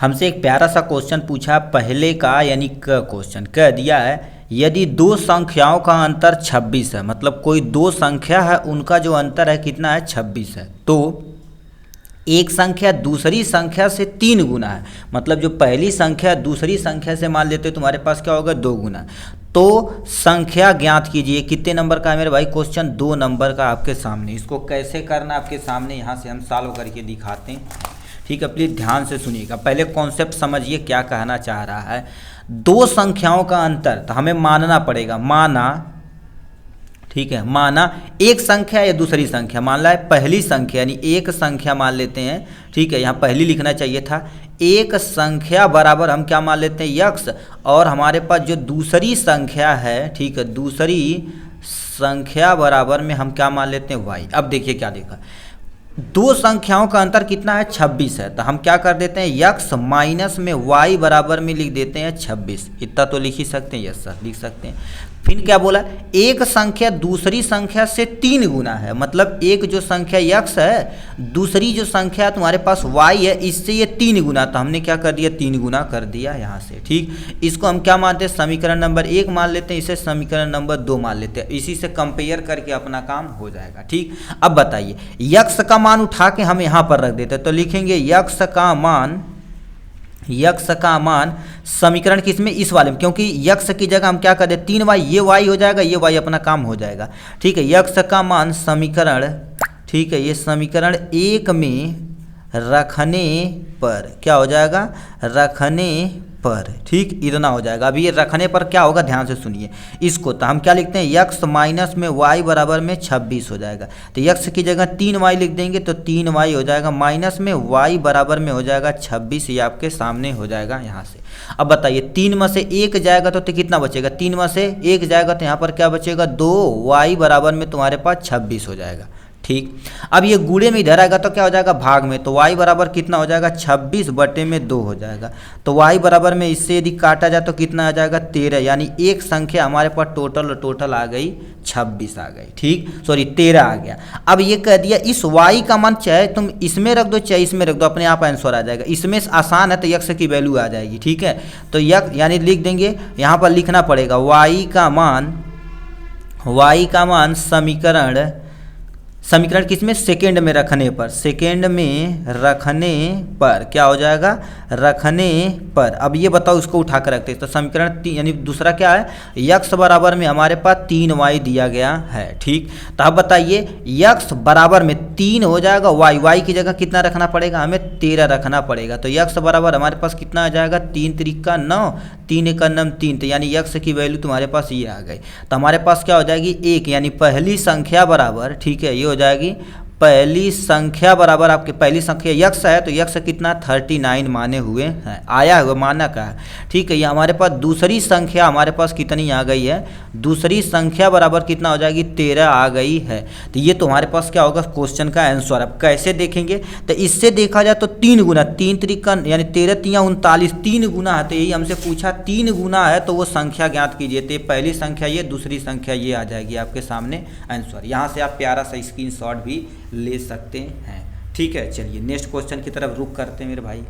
हमसे एक प्यारा सा क्वेश्चन पूछा पहले का यानी क क्वेश्चन कह दिया है यदि दो संख्याओं का अंतर 26 है, मतलब कोई दो संख्या है उनका जो अंतर है कितना है 26 है, तो एक संख्या दूसरी संख्या से 3 गुना है, मतलब जो पहली संख्या दूसरी संख्या से मान लेते हो तुम्हारे पास क्या होगा 2 गुना। तो संख्या ज्ञात कीजिए। कितने नंबर का है मेरे भाई क्वेश्चन? 2 नंबर का आपके सामने। इसको कैसे करना आपके सामने यहाँ से हम सॉल्व करके दिखाते हैं, ठीक है। प्लीज़ ध्यान से सुनिएगा, पहले कॉन्सेप्ट समझिए क्या कहना चाह रहा है। दो संख्याओं का अंतर तो हमें मानना पड़ेगा, माना, ठीक है, माना एक संख्या या दूसरी संख्या, मान ला है पहली संख्या यानी एक संख्या मान लेते हैं, ठीक है, यहाँ पहली लिखना चाहिए था। एक संख्या बराबर हम क्या मान लेते हैं यक्स, और हमारे पास जो दूसरी संख्या है, ठीक है, दूसरी संख्या बराबर में हम क्या मान लेते हैं वाई। अब देखिए क्या देखा, दो संख्याओं का अंतर कितना है 26 है, तो हम क्या कर देते हैं यक्स माइनस में वाई बराबर में लिख देते हैं 26। इतना तो लिख ही सकते हैं, यस सर लिख सकते हैं। फिर क्या बोला, एक संख्या दूसरी संख्या से 3 गुना है, मतलब एक जो संख्या यक्स है दूसरी जो संख्या तुम्हारे पास वाई है इससे ये 3 गुना, तो हमने क्या कर दिया 3 गुना कर दिया यहाँ से, ठीक। इसको हम क्या मानते हैं समीकरण नंबर 1 मान लेते हैं, इसे समीकरण नंबर 2 मान लेते हैं, इसी से कंपेयर करके अपना काम हो जाएगा, ठीक। अब बताइए यक्स का मान उठा के हम यहाँ पर रख देते हैं, तो लिखेंगे यक्स का मान समीकरण किसमें इस वाले में, क्योंकि यक्स की जगह हम क्या कर दे 3y, ये y हो जाएगा, ये y अपना काम हो जाएगा, ठीक है। यक्स का मान समीकरण, ठीक है, ये समीकरण 1 में रखने पर क्या हो जाएगा, रखने पर, ठीक, इतना हो जाएगा। अभी ये रखने पर क्या होगा ध्यान से सुनिए इसको, तो हम क्या लिखते हैं यक्स माइनस में y बराबर में 26 हो जाएगा, तो यक्स की जगह 3y लिख देंगे तो 3y हो जाएगा, माइनस में y बराबर में हो जाएगा 26, ये आपके सामने हो जाएगा यहाँ से। अब बताइए 3 में से 1 जाएगा तो कितना बचेगा, 3 में से 1 जाएगा तो यहाँ पर क्या बचेगा 2y बराबर में तुम्हारे पास 26 हो जाएगा, ठीक। अब ये गुणे में इधर आएगा तो क्या हो जाएगा भाग में, तो y बराबर कितना हो जाएगा 26 बटे में 2 हो जाएगा, तो y बराबर में इससे यदि काटा जाए तो कितना आ जाएगा 13, यानी एक संख्या हमारे पास टोटल आ गई 26 आ गई, ठीक, सॉरी 13 आ गया। अब ये कह दिया इस y का मान चाहे तुम इसमें रख दो चाहे इसमें रख दो, अपने आप आंसर आ जाएगा। इसमें आसान है तो यक्स की वैल्यू आ जाएगी, ठीक है। तो यक्स यानी लिख देंगे, यहाँ पर लिखना पड़ेगा y का मान समीकरण किसमें सेकेंड में रखने पर, सेकेंड में रखने पर क्या हो जाएगा, रखने पर। अब ये बताओ इसको उठा कर रखते हैं, तो समीकरण यानी दूसरा क्या है यक्स बराबर में हमारे पास 3y दिया गया है, ठीक। तो अब बताइए यक्स बराबर में 3 हो जाएगा, y की जगह कितना रखना पड़ेगा हमें 13 रखना पड़ेगा, तो यक्स बराबर हमारे पास कितना आ जाएगा 3 त्रिका 9, 3 एकम 3, तो यानी यक्स की वैल्यू तुम्हारे पास ये आ गई। तो हमारे पास क्या हो जाएगी 1, यानी पहली संख्या बराबर, ठीक है, ये हो जाएगी पहली संख्या बराबर, आपकी पहली संख्या यक्स है तो यक्स कितना 39 माने हुए हैं, आया हुआ माना का है, ठीक है। ये हमारे पास दूसरी संख्या हमारे पास कितनी आ गई है, दूसरी संख्या बराबर कितना हो जाएगी 13 आ गई है, तो ये तुम्हारे पास क्या होगा क्वेश्चन का आंसर। अब कैसे देखेंगे, तो इससे देखा जाए तो 3 गुना, 3 त्रिका यानी 13 तिया 39, 3 गुना है, तो यही हमसे पूछा 3 गुना है तो वो संख्या ज्ञात कीजिए, तो पहली संख्या ये दूसरी संख्या ये आ जाएगी आपके सामने आंसर। यहाँ से आप प्यारा सा स्क्रीनशॉट भी ले सकते हैं, ठीक है। चलिए नेक्स्ट क्वेश्चन की तरफ रुख करते हैं मेरे भाई।